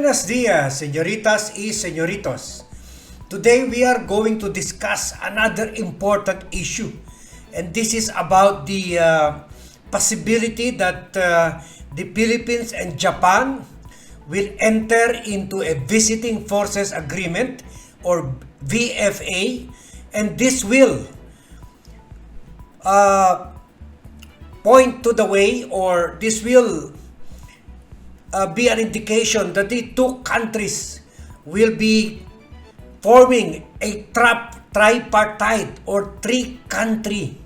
Buenos dias, señoritas y señoritos. Today we are going to discuss another important issue, and this is about the possibility that the Philippines and Japan will enter into a visiting forces agreement or VFA, and this will point to the way, or this will be an indication that the two countries will be forming a tripartite or three-country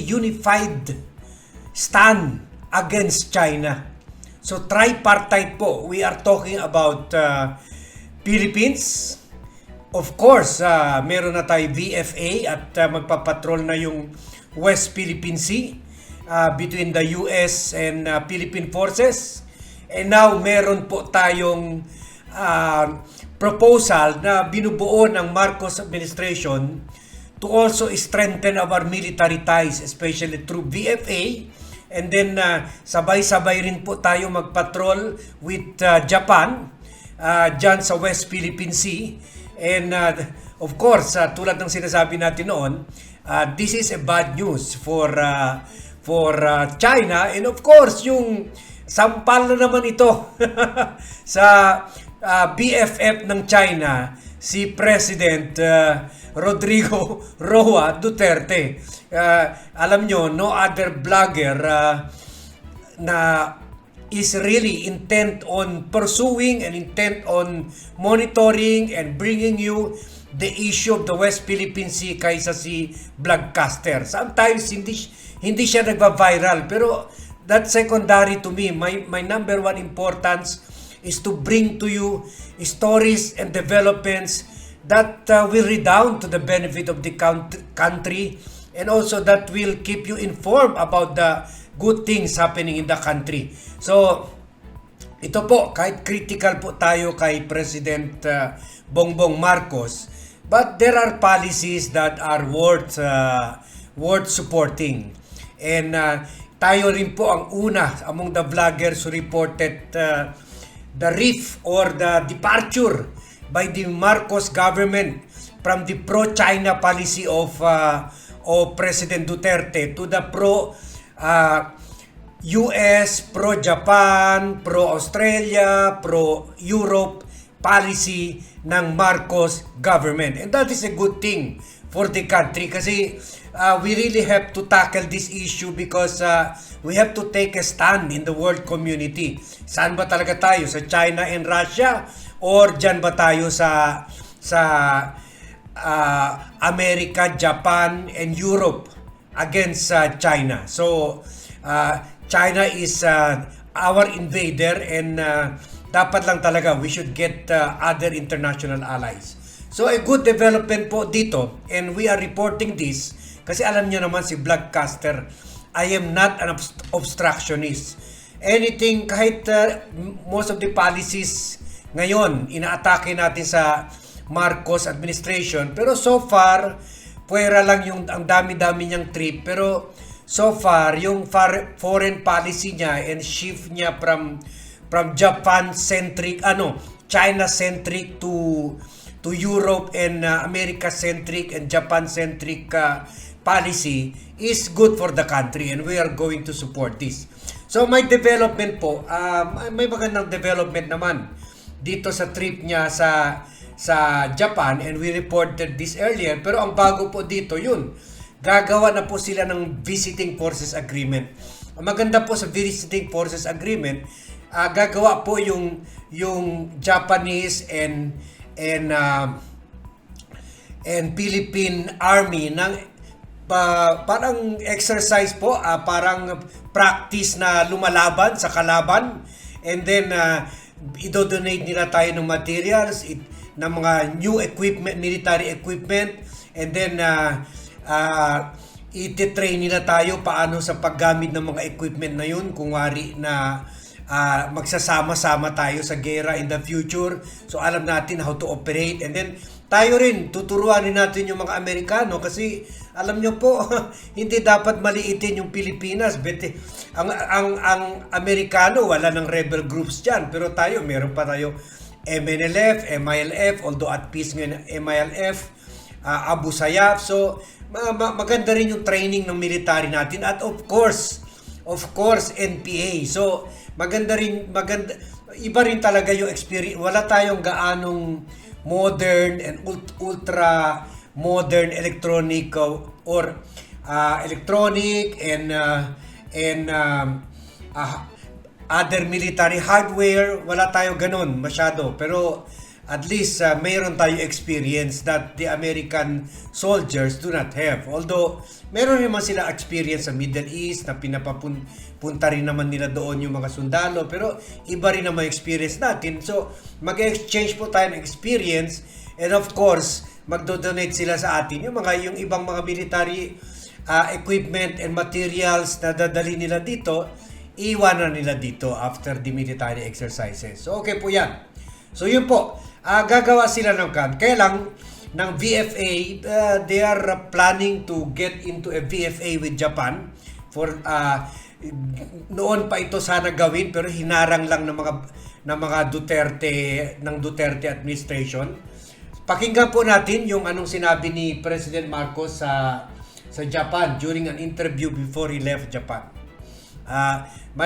unified stand against China. So tripartite po, we are talking about Philippines. Of course, meron na tayo VFA at magpapatrol na yung West Philippine Sea between the US and Philippine forces. And now meron po tayong proposal na binubuo ng Marcos administration to also strengthen our military ties, especially through VFA. And then sabay-sabay rin po tayo magpatrol with Japan dyan sa West Philippine Sea. And of course, tulad ng sinasabi natin noon, this is a bad news for China. And of course, yung sampal na naman ito sa BFF ng China, si President Rodrigo Roa Duterte. Alam nyo, no other blogger na is really intent on pursuing and intent on monitoring and bringing you the issue of the West Philippine Sea kaysa si Vlogcaster. Sometimes hindi siya nagva-viral, pero that's secondary to me. My number one importance is to bring to you stories and developments that will redound to the benefit of the country, and also that will keep you informed about the good things happening in the country. So, ito po, kahit critical po tayo kay President Bongbong Marcos, but there are policies that are worth supporting. And tayo rin po ang una among the vloggers who reported the rift or the departure by the Marcos government from the pro-China policy of President Duterte to the pro-US, pro-Japan, pro-Australia, pro-Europe policy ng Marcos government. And that is a good thing for the country kasi we really have to tackle this issue because we have to take a stand in the world community. Saan ba talaga tayo? Sa China and Russia? Or dyan ba tayo sa America, Japan, and Europe against China? So, China is our invader, and dapat lang talaga we should get other international allies. So a good development po dito, and we are reporting this kasi alam niyo naman si Vlogcaster, I am not an obstructionist. Anything, kahit most of the policies ngayon, inaatake natin sa Marcos administration, pero so far, pwera lang yung ang dami-dami niyang trip, pero so far, yung foreign policy niya and shift niya from Japan-centric, China-centric to Europe and America-centric and Japan-centric policy is good for the country, and we are going to support this. So may development po, may magandang development naman dito sa trip niya sa Japan, and we reported this earlier, pero ang bago po dito yun, gagawa na po sila ng visiting forces agreement. Ang maganda po sa visiting forces agreement, gagawa po yung Japanese and Philippine Army ng parang exercise po, parang practice na lumalaban sa kalaban, and then i-donate nila tayo ng materials, ng mga new equipment, military equipment, and then iti-train nila tayo paano sa paggamit ng mga equipment na yun, kung wari na magsasama-sama tayo sa gera in the future. So alam natin how to operate, and then tayo rin tuturuan natin yung mga Amerikano kasi alam nyo po, hindi dapat maliitin yung Pilipinas. Ang Amerikano, wala ng rebel groups dyan. Pero tayo, meron pa tayo MNLF, MILF, although at peace ngayon MILF, Abu Sayyaf. So, maganda rin yung training ng military natin. At of course, NPA. So, iba rin talaga yung experience. Wala tayong gaanong modern and ultra modern electronic electronic and other military hardware. Wala tayo ganun masyado, pero at least mayroon tayo experience that the American soldiers do not have. Although meron naman sila experience sa Middle East na pinapapunta rin naman nila doon yung mga sundalo, pero iba rin naman experience natin. So mag-exchange po tayo ng experience, and of course magdo-donate sila sa atin yung ibang mga military equipment and materials na dadali nila dito, iwanan nila dito after the military exercises. So okay po yan. So yun po, gagawa sila ng camp. Kaya lang, ng VFA, they are planning to get into a VFA with Japan for noon pa ito sana gawin, pero hinarang lang ng mga Duterte administration. Pakinggan po natin yung anong sinabi ni President Marcos sa Japan during an interview before he left Japan.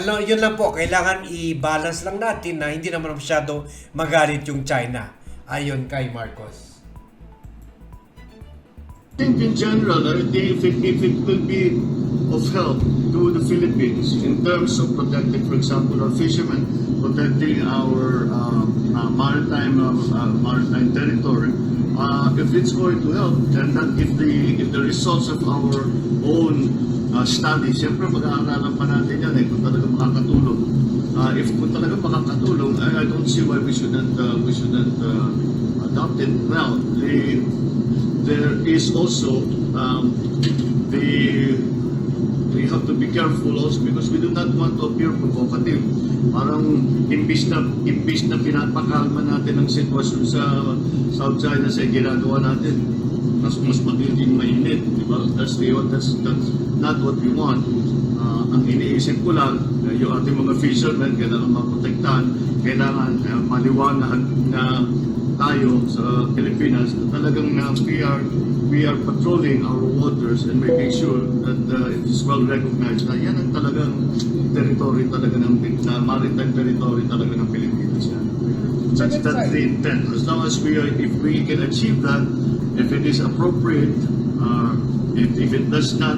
Yun lang po, kailangan i-balance lang natin na hindi naman masyado magalit yung China, ayon kay Marcos. I think in general, if it will be of help to the Philippines in terms of protecting, for example, our fishermen, protecting our maritime territory, if it's going to help, and that if the results of our own studies, siyempre mag-aaralan pa natin yan kung talaga makakatulong. If kung talaga makakatulong, I don't see why we shouldn't adopt it. Now, there is also we have to be careful also because we do not want to appear provocative. Parang imbis na pinapakalma natin ang sitwasyon sa South China sa ginagawa natin, mas magiging mainit, di ba? That's not what we want. Ang iniisip ko lang, yung ating mga fishermen, kailangan maprotektahan, kailangan maliwanag na tayo sa Pilipinas na talagang we are patrolling our waters and making sure that it is well recognized na yan ang talagang territory talaga maritime territory talaga ng Pilipinas yan. That's the intent. As long as if we can achieve that, if it is appropriate, if it does not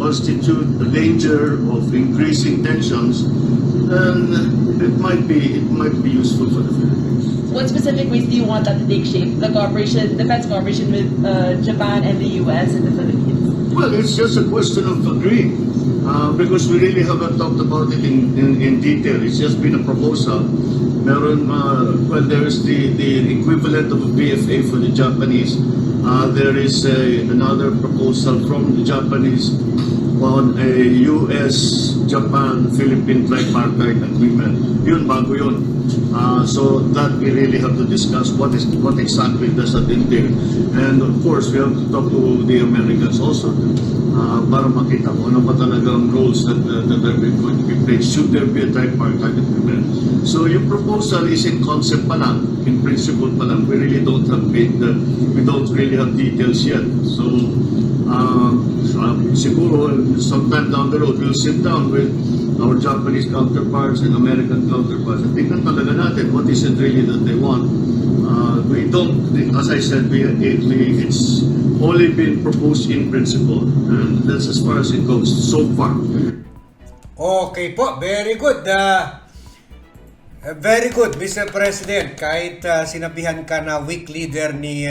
constitute a danger of increasing tensions, then it might be useful for the Philippines. What specific ways do you want that to take shape? The defense cooperation with Japan and the U.S. and the Philippines? Well, it's just a question of agreeing, because we really haven't talked about it in detail. It's just been a proposal. There is the equivalent of a BFA for the Japanese. There is another proposal from the Japanese on a U.S.-Japan-Philippine tripartite agreement. Yun, bago yun. So that we really have to discuss what exactly does that entail. And of course, we have to talk to the Americans also para makita kung ano pa talagang roles that are going to be played. Should there be a tripartite agreement? So yung proposal is in concept pa lang, in principle pa lang. We don't really have details yet. So siguro sometime down the road we'll sit down with our Japanese counterparts and American counterparts and tingnan talaga natin what is it really that they want. We don't, as I said, it's only been proposed in principle, and that's as far as it goes so far. Okay po, very good. Very good, Mr. President. Kahit sinabihan ka na weak leader ni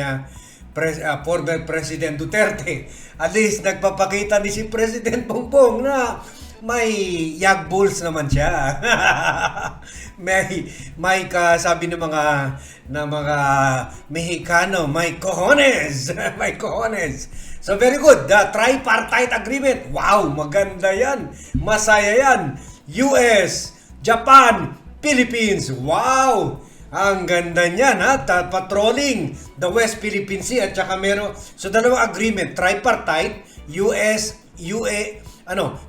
former President Duterte, at least nagpapakita ni si President Bongbong na may yagbulls naman siya. may sabi ng mga Mexicano, may cojones. May cojones. So very good. The tripartite agreement. Wow, maganda yan. Masaya yan. US, Japan, Philippines. Wow. Ang ganda niyan, ha? Patrolling the West Philippine Sea at saka meron, so dalawang agreement, tripartite,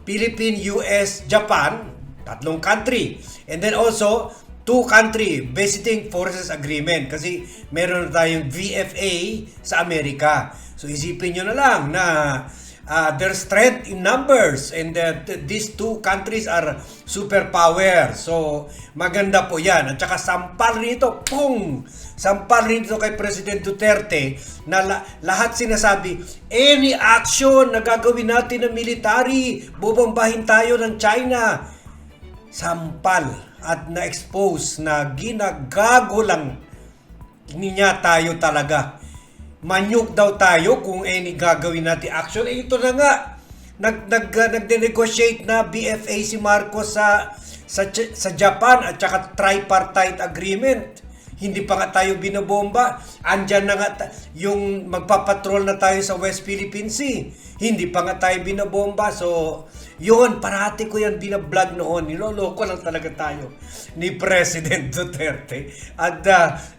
Philippine, US, Japan, tatlong country. And then also, 2-country visiting forces agreement kasi meron na tayong VFA sa Amerika. So isipin nyo na lang na there's strength in numbers and these two countries are superpower. So maganda po yan. At saka sampal rito, pung! Sampal rito kay President Duterte na lahat sinasabi, any action na gagawin natin ng military, bubombahin tayo ng China. Sampal at na-expose na ginagago lang niya tayo talaga. Manyuk daw tayo kung any gagawin natin action. Ito na nga, nagde-negotiate na BFA si Marcos sa Japan at saka tripartite agreement. Hindi pa nga tayo binobomba. Andyan na nga yung magpapatrol na tayo sa West Philippine Sea. Hindi pa nga tayo binobomba. So, yun, parati ko yan binablog noon. Niloloko lang talaga tayo ni President Duterte. At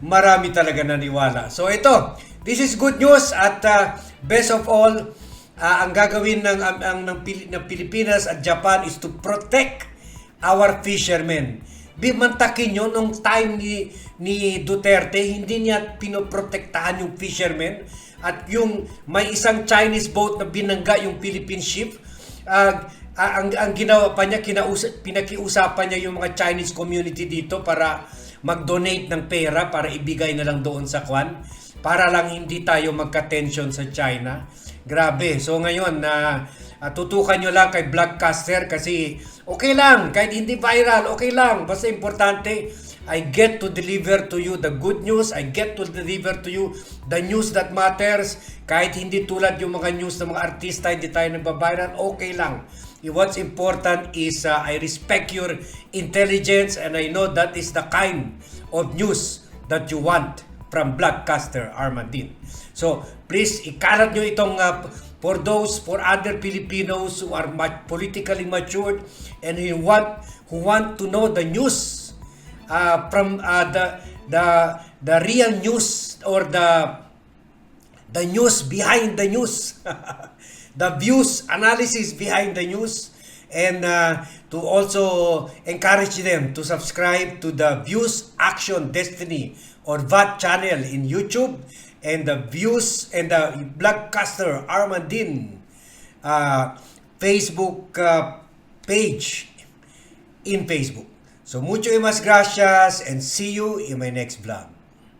marami talaga naniwala. So, ito, this is good news at best of all, ang gagawin ng Pilipinas at Japan is to protect our fishermen. Bimantakin nyo, nung time ni Duterte, hindi niya pinoprotektahan yung fishermen at yung may isang Chinese boat na binangga yung Philippine ship. Ang ginawa pa niya, pinakiusapan niya yung mga Chinese community dito para mag-donate ng pera para ibigay na lang doon sa Kwan para lang hindi tayo magka-tension sa China. Grabe. So ngayon, tutukan nyo lang kay Vlogcaster kasi okay lang, kahit hindi viral, okay lang. Basta importante, I get to deliver to you the good news. I get to deliver to you the news that matters. Kahit hindi tulad yung mga news ng mga artista, hindi tayo nagbabiral, okay lang. What's important is I respect your intelligence and I know that is the kind of news that you want from Vlogcaster Armandin. So, please, ikalat nyo itong for other Filipinos who are politically matured and who want to know the news from the real news or the news behind the news, the views, analysis behind the news, and to also encourage them to subscribe to the Views Action Destiny or VAT channel in YouTube and the Views and the Vlogcaster Armandin Facebook page in Facebook. So mucho y mas gracias and see you in my next vlog.